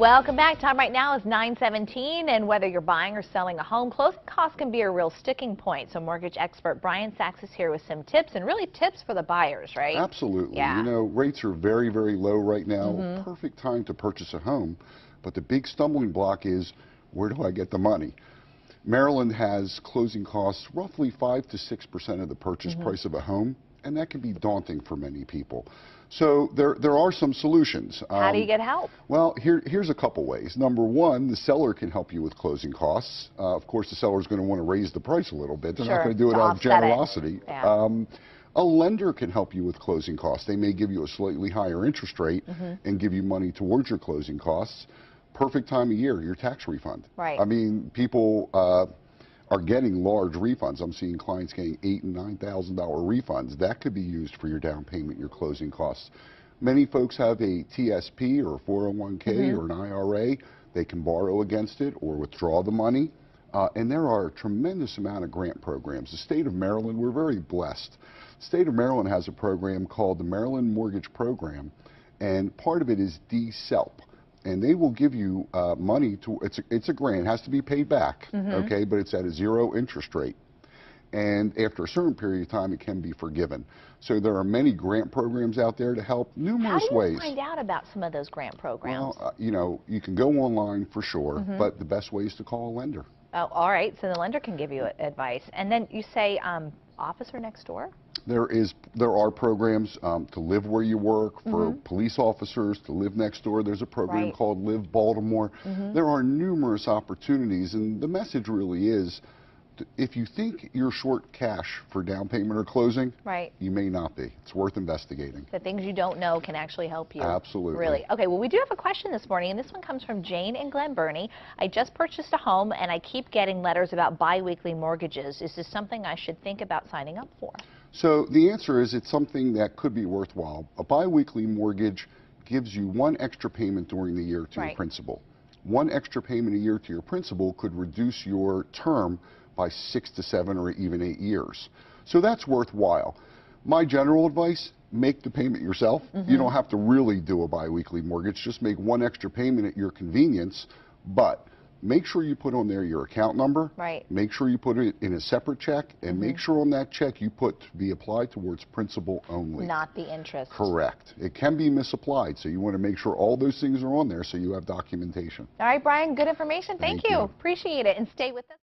Welcome back. Time right now is 9:17, and whether you're buying or selling a home, closing costs can be a real sticking point. So mortgage expert Brian Sachs is here with some tips, and really tips for the buyers, right? Absolutely. Yeah. You know, rates are very, very low right now. Perfect time to purchase a home. But the big stumbling block is, where do I get the money? Maryland has closing costs roughly 5 to 6% of the purchase price of a home, and that can be daunting for many people. So there are some solutions. How do you get help? Well, here's a couple ways. Number one, the seller can help you with closing costs. Of course, the seller is going to want to raise the price a little bit. They're not going to do it out of generosity. Yeah. A lender can help you with closing costs. They may give you a slightly higher interest rate and give you money towards your closing costs. Perfect time of year, your tax refund. Right. I mean, people are getting large refunds. I'm seeing clients getting $8,000 and $9,000 refunds. That could be used for your down payment, your closing costs. Many folks have a TSP or a 401k or an IRA. They can borrow against it or withdraw the money. And there are a tremendous amount of grant programs. The state of Maryland, we're very blessed. The state of Maryland has a program called the Maryland Mortgage Program, and part of it is DSELP. And they will give you money to, it's a grant, it has to be paid back, okay, but it's at a 0 interest rate. And after a certain period of time, it can be forgiven. So there are many grant programs out there to help numerous ways. How do you find out about some of those grant programs? Well, you know, you can go online for sure, but the best way is to call a lender. Oh, all right, so the lender can give you advice. And then you say officer next door? There are programs to live where you work, for police officers to live next door. There's a program called Live Baltimore. There are numerous opportunities, and the message really is, if you think you're short cash for down payment or closing, you may not be. It's worth investigating. The things you don't know can actually help you. Absolutely. Really. Okay, well, we do have a question this morning, and this one comes from Jane in Glen Burnie. I just purchased a home, and I keep getting letters about biweekly mortgages. Is this something I should think about signing up for? So the answer is it's something that could be worthwhile. A biweekly mortgage gives you one extra payment during the year to your principal. One extra payment a year to your principal could reduce your term by 6 to 7 or even 8 years. So that's worthwhile. My general advice, make the payment yourself. You don't have to really do a biweekly mortgage. Just make one extra payment at your convenience, but make sure you put on there your account number. Make sure you put it in a separate check, and make sure on that check you put to be applied towards principal only. Not the interest. Correct. It can be misapplied, so you want to make sure all those things are on there so you have documentation. All right, Brian, good information. Thank you. Appreciate it, and stay with us.